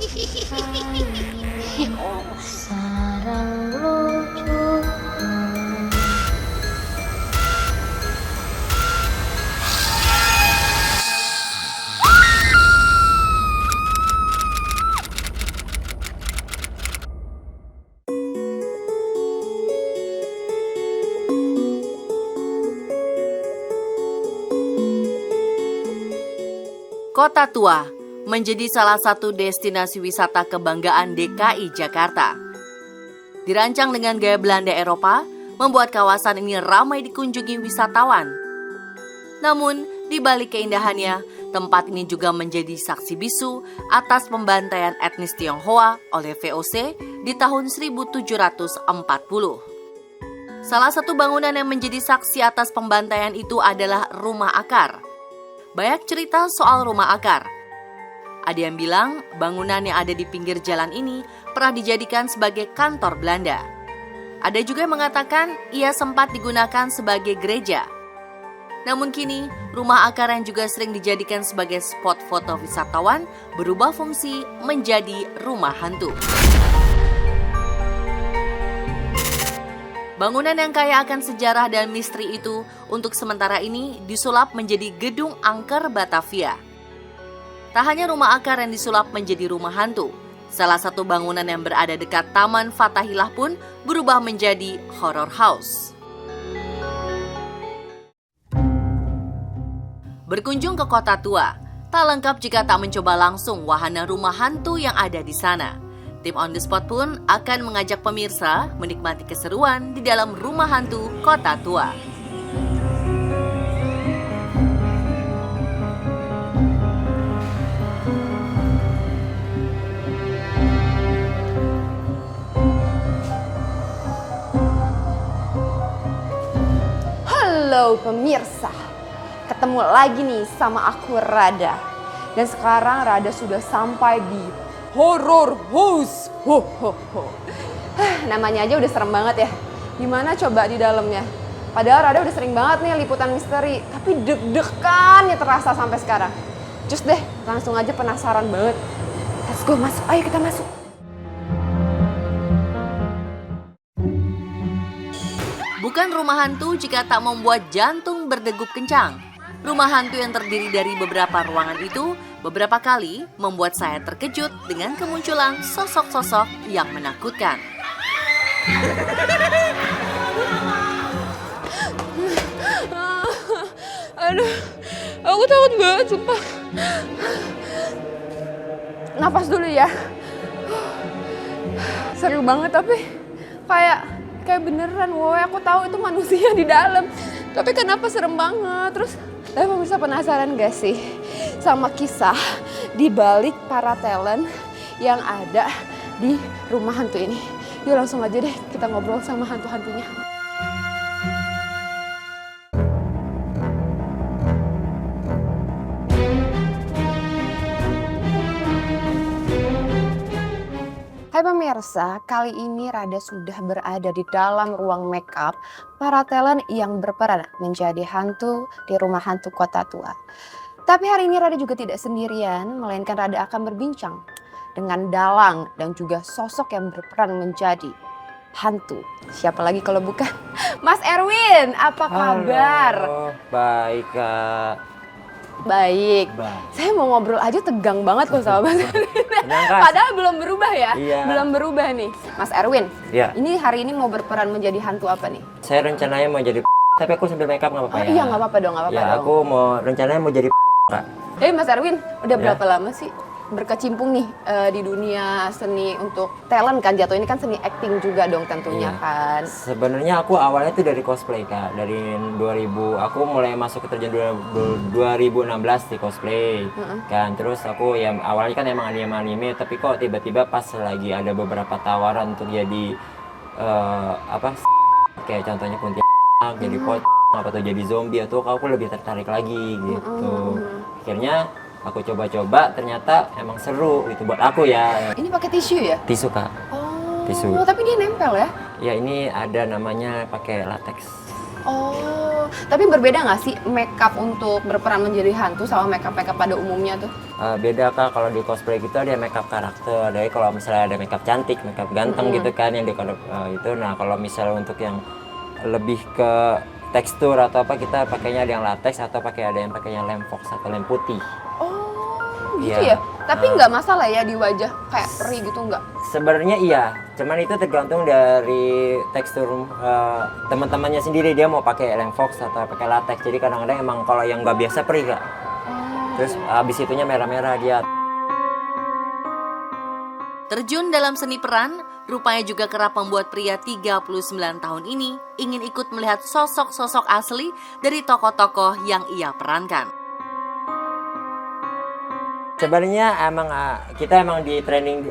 Oh, sarang lucu. Kota Tua menjadi salah satu destinasi wisata kebanggaan DKI Jakarta. Dirancang dengan gaya Belanda Eropa, membuat kawasan ini ramai dikunjungi wisatawan. Namun, di balik keindahannya, tempat ini juga menjadi saksi bisu atas pembantaian etnis Tionghoa oleh VOC di tahun 1740. Salah satu bangunan yang menjadi saksi atas pembantaian itu adalah Rumah Akar. Banyak cerita soal Rumah Akar. Ada yang bilang bangunan yang ada di pinggir jalan ini pernah dijadikan sebagai kantor Belanda. Ada juga yang mengatakan ia sempat digunakan sebagai gereja. Namun kini, Rumah Akar yang juga sering dijadikan sebagai spot foto wisatawan berubah fungsi menjadi rumah hantu. Bangunan yang kaya akan sejarah dan misteri itu untuk sementara ini disulap menjadi Gedung Angker Batavia. Tak hanya Rumah Akar yang disulap menjadi rumah hantu, salah satu bangunan yang berada dekat Taman Fathahillah pun berubah menjadi horror house. Berkunjung ke Kota Tua, tak lengkap jika tak mencoba langsung wahana rumah hantu yang ada di sana. Tim On The Spot pun akan mengajak pemirsa menikmati keseruan di dalam rumah hantu Kota Tua. Halo pemirsa, ketemu lagi nih sama aku Rada. Dan sekarang Rada sudah sampai di Horror House. Ho ho ho. Namanya aja udah serem banget ya. Gimana coba di dalamnya? Padahal Rada udah sering banget nih liputan misteri, tapi deg-degan ya terasa sampai sekarang. Cus deh, langsung aja penasaran banget. Let's go masuk, ayo kita masuk. Bukan rumah hantu jika tak membuat jantung berdegup kencang. Rumah hantu yang terdiri dari beberapa ruangan itu beberapa kali membuat saya terkejut dengan kemunculan sosok-sosok yang menakutkan. Aduh, aku takut banget sumpah. Napas dulu ya. Seru banget tapi kayak beneran, woy, aku tahu itu manusia di dalam. Tapi kenapa serem banget? Terus, tapi pemirsa penasaran gak sih sama kisah di balik para talent yang ada di rumah hantu ini? Yuk langsung aja deh kita ngobrol sama hantu-hantunya. Hai pemirsa, kali ini Rada sudah berada di dalam ruang makeup para talent yang berperan menjadi hantu di rumah hantu Kota Tua. Tapi hari ini Rada juga tidak sendirian, melainkan Rada akan berbincang dengan dalang dan juga sosok yang berperan menjadi hantu. Siapa lagi kalau bukan Mas Erwin, apa kabar? Halo, baik Kak. Baik. Saya mau ngobrol aja tegang banget loh sama Mas Erwin. Padahal belum berubah ya? Iya. Belum berubah nih. Mas Erwin, Iya. ini hari ini mau berperan menjadi hantu apa nih? Saya rencananya mau jadi tapi aku sambil makeup nggak apa-apa ya? Iya nggak apa-apa dong, nggak apa-apa Ya, dong. aku rencananya mau jadi Kak. Mas Erwin, udah Ya. berapa lama sih berkecimpung nih di dunia seni untuk talent kan jatuh ini kan seni acting juga dong tentunya Iya. kan? Sebenarnya aku awalnya tuh dari cosplay Kak. Dari 2000, aku mulai masuk ke terjun 2016 di cosplay. Kan terus aku ya awalnya kan emang anime, tapi kok tiba-tiba pas lagi ada beberapa tawaran untuk jadi kayak contohnya kuntilanak, jadi apa tuh jadi zombie atau aku lebih tertarik lagi gitu. Akhirnya aku coba-coba, ternyata emang seru gitu buat aku ya. Ini pakai tisu ya? Tisu Kak. Oh, Tisu. tapi dia nempel ya? Ya ini ada namanya pakai latex. Oh, tapi berbeda nggak sih makeup untuk berperan menjadi hantu sama makeup pada umumnya tuh? Beda Kak, kalau di cosplay gitu ada makeup karakter, ada kalau misalnya ada makeup cantik, makeup ganteng gitu kan yang di itu. Nah kalau misalnya untuk yang lebih ke tekstur atau apa, kita pakainya ada yang latex atau ada yang pakainya lem fox atau lem putih. Oh, gitu Iya. ya? Tapi nggak masalah ya di wajah kayak perih gitu nggak? Sebenarnya iya, cuman itu tergantung dari tekstur teman-temannya sendiri, dia mau pakai lem fox atau pakai latex. Jadi kadang-kadang emang kalau yang nggak biasa perih Kak. Terus abis itunya merah-merah dia. Terjun dalam seni peran, rupanya juga kerap membuat pria 39 tahun ini ingin ikut melihat sosok-sosok asli dari tokoh-tokoh yang ia perankan. Sebenarnya emang kita emang di training,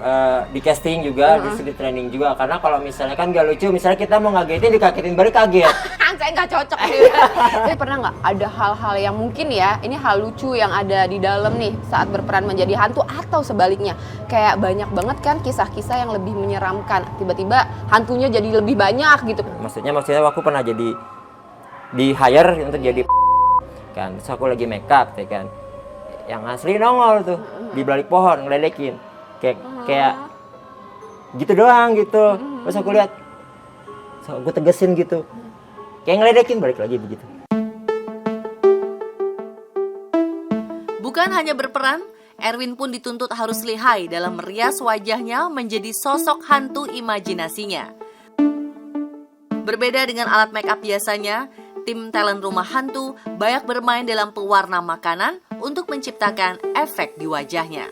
di casting juga, di training juga. Karena kalau misalnya kan nggak lucu, misalnya kita mau ngagetin dikagetin balik kaget. Saya nggak cocok nih. Tapi pernah nggak ada hal-hal yang mungkin ya, ini hal lucu yang ada di dalam nih saat berperan menjadi hantu atau sebaliknya? Kayak banyak banget kan kisah-kisah yang lebih menyeramkan. Tiba-tiba hantunya jadi lebih banyak gitu. Maksudnya aku pernah jadi di hire untuk jadi kan. Terus aku lagi make up, ya kan. Yang asli nongol tuh di balik pohon ngeledekin kayak gitu doang gitu. Terus aku lihat, so, aku tegesin gitu, kayak ngeledekin balik lagi begitu. Bukan hanya berperan, Erwin pun dituntut harus lihai dalam merias wajahnya menjadi sosok hantu imajinasinya. Berbeda dengan alat make up biasanya, tim talent Rumah Hantu banyak bermain dalam pewarna makanan untuk menciptakan efek di wajahnya.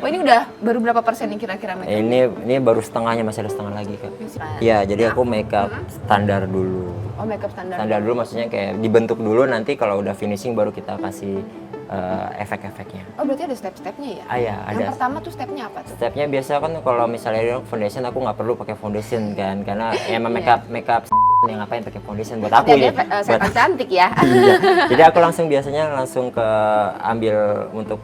Oh, ini udah baru berapa persen nih kira-kira make up? Ini baru setengahnya, masih ada setengah lagi Kak. Iya, jadi aku make up standar dulu. Oh, make up standar. Standar dulu maksudnya kayak dibentuk dulu, nanti kalau udah finishing baru kita kasih efek-efeknya. Oh, berarti ada step-stepnya ya? Iya, ada. Yang pertama tuh stepnya apa tuh? Stepnya biasa kan kalau misalnya foundation, aku nggak perlu pakai foundation kan, karena emang make up yang ngapain pakai foundation buat aku ya. Setan cantik ya. Iya. Jadi aku biasanya langsung ke ambil untuk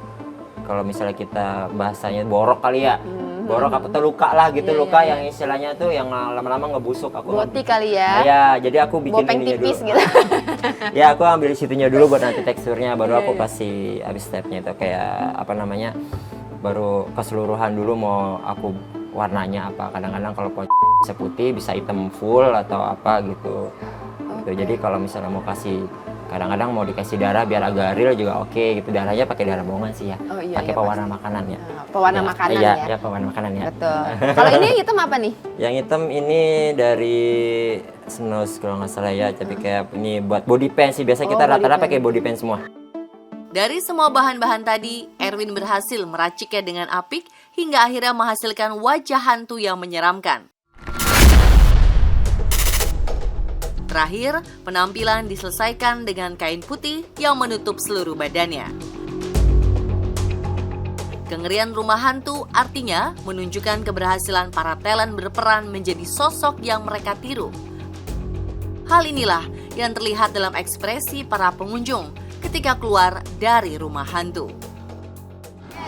kalau misalnya kita bahasanya borok kali ya. Borok apa tuh luka lah gitu, luka yang istilahnya tuh yang lama-lama ngebusuk aku. Boti kali ya. Iya, jadi aku bikin Bopeng ininya tipis dulu. gitu. Ya, aku ambil situnya dulu buat nanti teksturnya, baru aku kasih habis stepnya itu kayak apa namanya, baru keseluruhan dulu mau aku warnanya apa. Kadang-kadang kalau bisa putih, bisa hitam full atau apa gitu. Jadi kalau misalnya mau kasih, kadang-kadang mau dikasih darah biar agak real juga oke gitu. Darahnya pakai darah bohongan sih ya. Pakai pewarna makanan ya. Pewarna makanan ya. Iya, pewarna makanan ya. Betul. Kalau ini yang hitam apa nih? Yang hitam ini dari Snooze kalau nggak salah ya, tapi kayak ini buat body paint sih. Biasa kita rata-rata pakai body paint semua. Dari semua bahan-bahan tadi, Erwin berhasil meraciknya dengan apik hingga akhirnya menghasilkan wajah hantu yang menyeramkan. Terakhir, penampilan diselesaikan dengan kain putih yang menutup seluruh badannya. Kengerian Rumah Hantu artinya menunjukkan keberhasilan para talent berperan menjadi sosok yang mereka tiru. Hal inilah yang terlihat dalam ekspresi para pengunjung ketika keluar dari Rumah Hantu.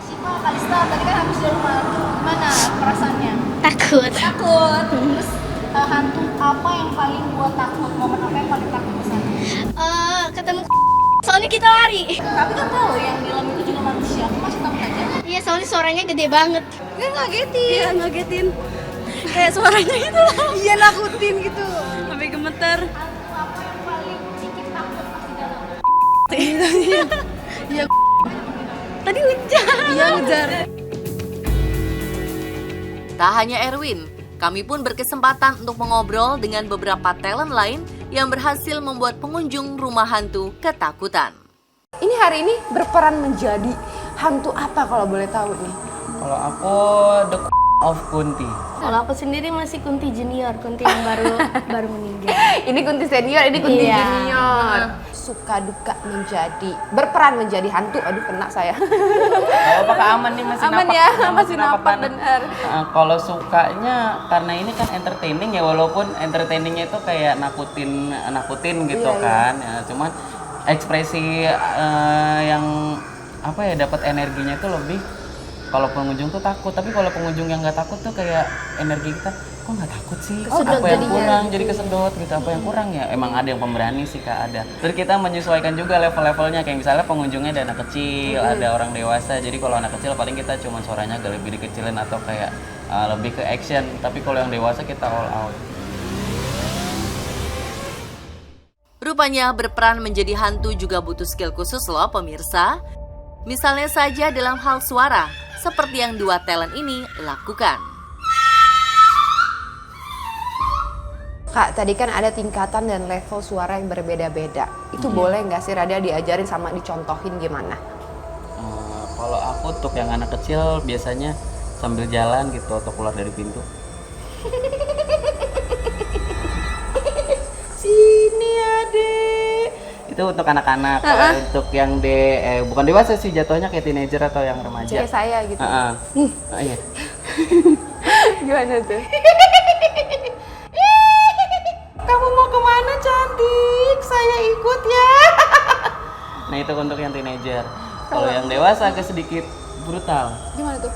Siva, Kalista, tadi kan habis dari rumah hantu, gimana perasaannya? Takut. Takut. Terus hantu apa yang paling buat takut? Momen apa yang paling takut kesana? Ketemu soalnya kita lari. Tapi kan tahu yang di dalam itu juga manusia. Aku masih takut aja. Iya, soalnya suaranya gede banget. Kan ngagetin. Iya, ngagetin. Kayak suaranya gitu loh. Iya, nakutin gitu. Sampai gemeter. Hantu apa yang paling bikin takut pas di dalam? Iya. Tadi hujan. Iya, ngejar. Tak hanya Erwin, kami pun berkesempatan untuk mengobrol dengan beberapa talent lain yang berhasil membuat pengunjung Rumah Hantu ketakutan. Ini hari ini berperan menjadi hantu apa kalau boleh tahu nih? Kalau aku the of Kunti. Kalau aku sendiri masih Kunti Junior, Kunti yang baru meninggal. Ini Kunti senior, ini Kunti Iya. junior. Suka duka berperan menjadi hantu. Aduh, kena saya. Kalau pakai aman nih masih Aman napak. ya, Masih masih napak, kan. bener. Kalau sukanya karena ini kan entertaining ya, walaupun entertainingnya itu kayak nakutin gitu Iya, kan. Ya, cuman ekspresi yang apa ya, dapat energinya itu lebih kalau pengunjung tuh takut, tapi kalau pengunjung yang nggak takut tuh kayak energi kita kok nggak takut sih? Kesedot Apa yang jadinya. kurang? Jadi kesedot gitu. Apa yang kurang ya? Emang ada yang pemberani sih Kak, ada. Terus kita menyesuaikan juga level-levelnya. Kayak misalnya pengunjungnya ada anak kecil, ada orang dewasa. Jadi kalau anak kecil paling kita cuma suaranya agak lebih dikecilin atau kayak lebih ke action. Tapi kalau yang dewasa kita all out. Rupanya berperan menjadi hantu juga butuh skill khusus loh pemirsa. Misalnya saja dalam hal suara, seperti yang dua talent ini lakukan. Kak, tadi kan ada tingkatan dan level suara yang berbeda-beda. Itu boleh nggak sih Rada diajarin sama dicontohin gimana? Kalau aku untuk yang anak kecil biasanya sambil jalan gitu atau keluar dari pintu. Sini adek. Itu untuk anak-anak. Kalau untuk yang bukan dewasa sih jatuhnya kayak teenager atau yang remaja. Kayak saya gitu. Iya. Gimana tuh? Kamu mau kemana cantik? Saya ikut ya. Nah itu untuk yang teenager. Kalau yang dewasa agak sedikit brutal. Gimana tuh?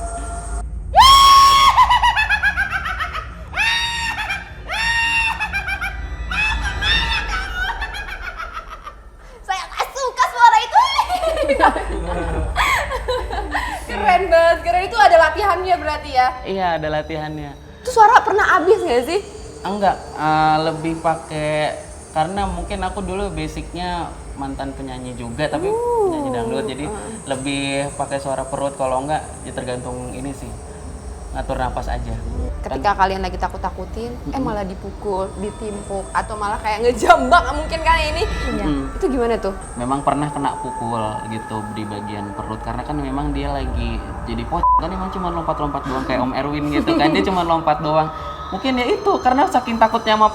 Saya nggak suka suara itu. Keren banget, keren itu ada latihannya berarti ya? Iya ada latihannya. Itu suara pernah habis nggak sih? Enggak, lebih pakai karena mungkin aku dulu basicnya mantan penyanyi juga tapi penyanyi dangdut jadi lebih pakai suara perut kalau enggak ya tergantung ini sih ngatur napas aja. Ketika kalian lagi takut-takutin, malah dipukul, ditimpuk, atau malah kayak ngejambak mungkin kan ini. Itu gimana tuh? Memang pernah kena pukul gitu di bagian perut karena kan memang dia lagi jadi kan emang cuma lompat-lompat doang kayak Om Erwin gitu kan dia cuma lompat doang. Mungkin ya itu karena saking takutnya sama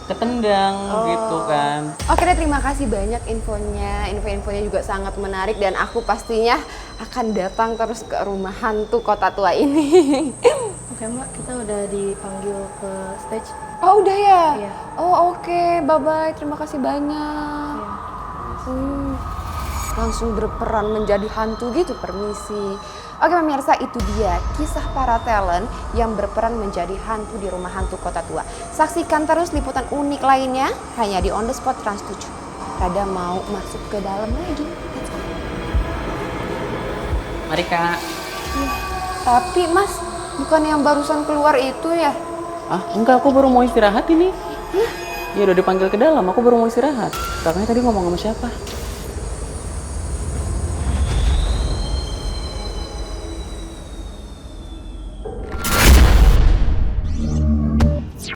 ketendang gitu kan. Oke deh, terima kasih banyak infonya. Info-infonya juga sangat menarik dan aku pastinya akan datang terus ke rumah hantu Kota Tua ini. Oke Mbak, kita udah dipanggil ke stage. Oh udah ya? Iya. Oh oke, bye-bye. Terima kasih banyak. Langsung berperan menjadi hantu gitu, permisi. Oke pemirsa, itu dia kisah para talent yang berperan menjadi hantu di rumah hantu Kota Tua. Saksikan terus liputan unik lainnya hanya di On The Spot Trans 7. Rada mau masuk ke dalam lagi. Let's go. Mari Kak. Tapi Mas, bukan yang barusan keluar itu ya? Ah enggak, aku baru mau istirahat ini. Ya udah dipanggil ke dalam, aku baru mau istirahat. Kakaknya tadi ngomong sama siapa?